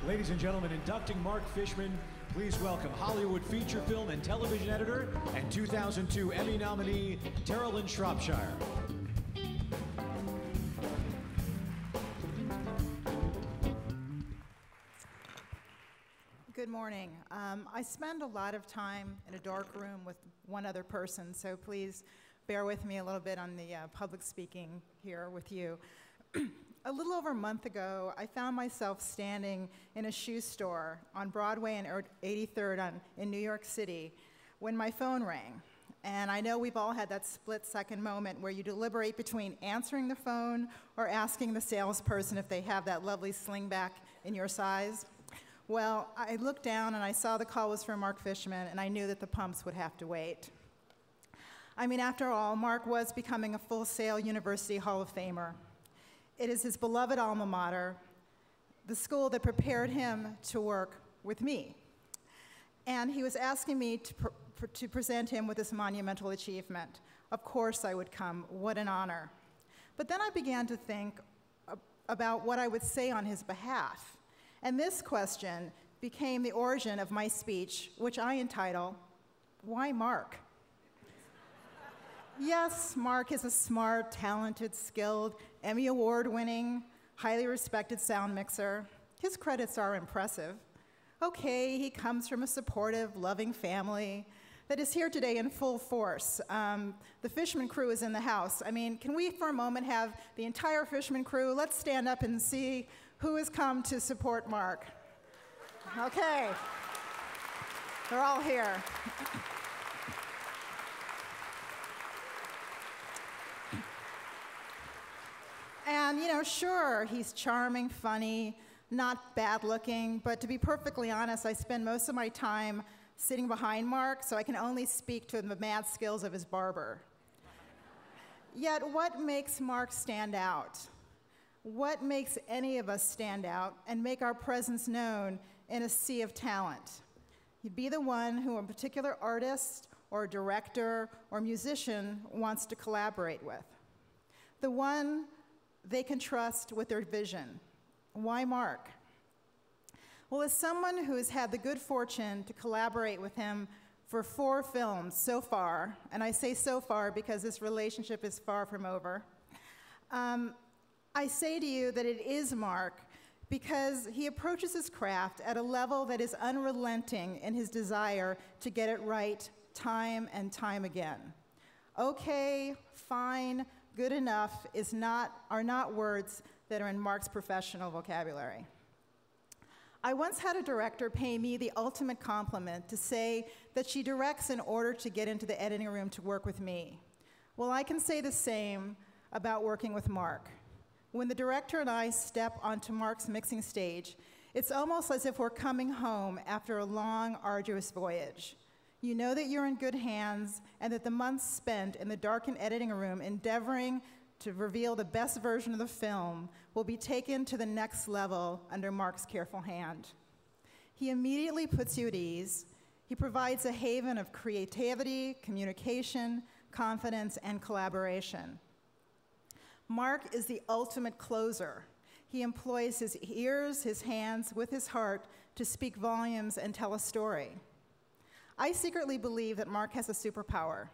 Ladies and gentlemen, inducting Mark Fishman, please welcome Hollywood feature film and television editor and 2002 Emmy nominee, Terilyn Shropshire. Good morning. I spend a lot of time in a dark room with one other person, so please bear with me a little bit on the public speaking here with you. A little over a month ago, I found myself standing in a shoe store on Broadway and 83rd in New York City when my phone rang. And I know we've all had that split-second moment where you deliberate between answering the phone or asking the salesperson if they have that lovely slingback in your size. Well, I looked down and I saw the call was from Mark Fishman, and I knew that the pumps would have to wait. I mean, after all, Mark was becoming a Full Sail University Hall of Famer. It is his beloved alma mater, the school that prepared him to work with me. And he was asking me to present him with this monumental achievement. Of course I would come, what an honor. But then I began to think about what I would say on his behalf. And this question became the origin of my speech, which I entitle, Why Mark? Yes, Mark is a smart, talented, skilled, Emmy Award winning, highly respected sound mixer. His credits are impressive. Okay, he comes from a supportive, loving family that is here today in full force. The Fishman crew is in the house. I mean, can we for a moment have the entire Fishman crew? Let's stand up and see who has come to support Mark. Okay, they're all here. And, you know, sure, he's charming, funny, not bad looking, but to be perfectly honest, I spend most of my time sitting behind Mark, so I can only speak to the mad skills of his barber. Yet, what makes Mark stand out? What makes any of us stand out and make our presence known in a sea of talent? You'd be the one who a particular artist or director or musician wants to collaborate with. The one they can trust with their vision. Why Mark? Well, as someone who has had the good fortune to collaborate with him for 4 films so far, and I say so far because this relationship is far from over, I say to you that it is Mark because he approaches his craft at a level that is unrelenting in his desire to get it right time and time again. Okay, fine, good enough are not words that are in Mark's professional vocabulary. I once had a director pay me the ultimate compliment to say that she directs in order to get into the editing room to work with me. Well, I can say the same about working with Mark. When the director and I step onto Mark's mixing stage, it's almost as if we're coming home after a long, arduous voyage. You know that you're in good hands and that the months spent in the darkened editing room endeavoring to reveal the best version of the film will be taken to the next level under Mark's careful hand. He immediately puts you at ease. He provides a haven of creativity, communication, confidence, and collaboration. Mark is the ultimate closer. He employs his ears, his hands, with his heart to speak volumes and tell a story. I secretly believe that Mark has a superpower.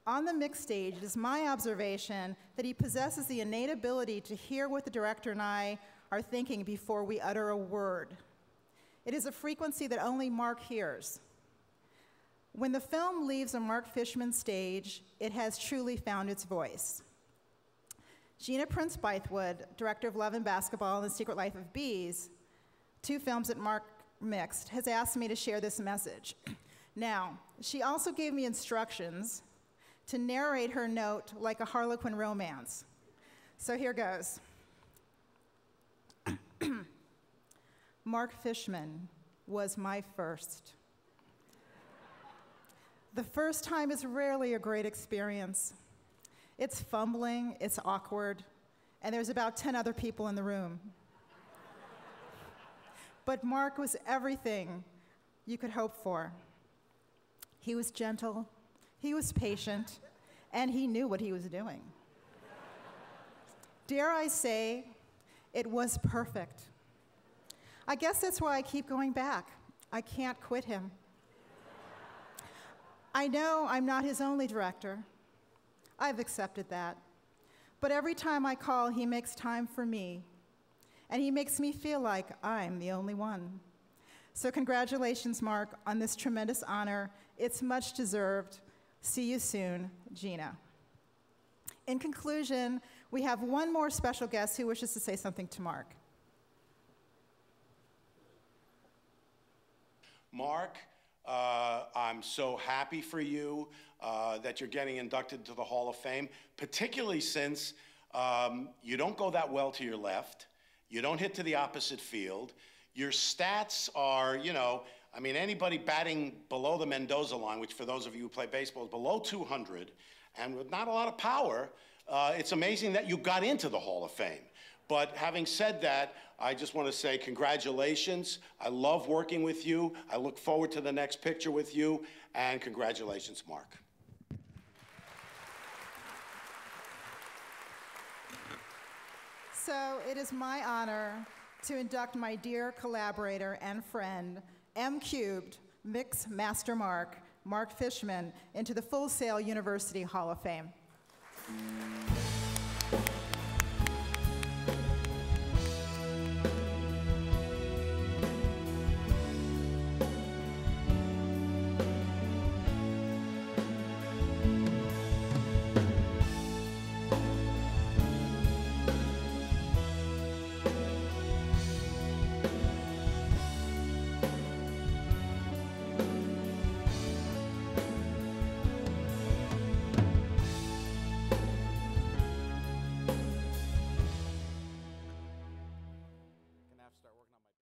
On the mix stage, it is my observation that he possesses the innate ability to hear what the director and I are thinking before we utter a word. It is a frequency that only Mark hears. When the film leaves a Mark Fishman stage, it has truly found its voice. Gina Prince-Bythewood, director of Love and Basketball and The Secret Life of Bees, 2 films that Mark mixed, has asked me to share this message. Now, she also gave me instructions to narrate her note like a Harlequin romance. So here goes. Mark Fishman was my first. The first time is rarely a great experience. It's fumbling, it's awkward, and there's about 10 other people in the room. But Mark was everything you could hope for. He was gentle, he was patient, and he knew what he was doing. Dare I say, it was perfect. I guess that's why I keep going back. I can't quit him. I know I'm not his only director. I've accepted that. But every time I call, he makes time for me. And he makes me feel like I'm the only one. So congratulations, Mark, on this tremendous honor. It's much deserved. See you soon, Gina. In conclusion, we have one more special guest who wishes to say something to Mark. Mark, I'm so happy for you that you're getting inducted to the Hall of Fame, particularly since you don't go that well to your left, you don't hit to the opposite field, your stats are, you know, I mean, anybody batting below the Mendoza line, which for those of you who play baseball is below 200, and with not a lot of power, it's amazing that you got into the Hall of Fame. But having said that, I just want to say congratulations. I love working with you. I look forward to the next picture with you. And congratulations, Mark. So it is my honor to induct my dear collaborator and friend, M-Cubed Mix Master Mark Fishman, into the Full Sail University Hall of Fame.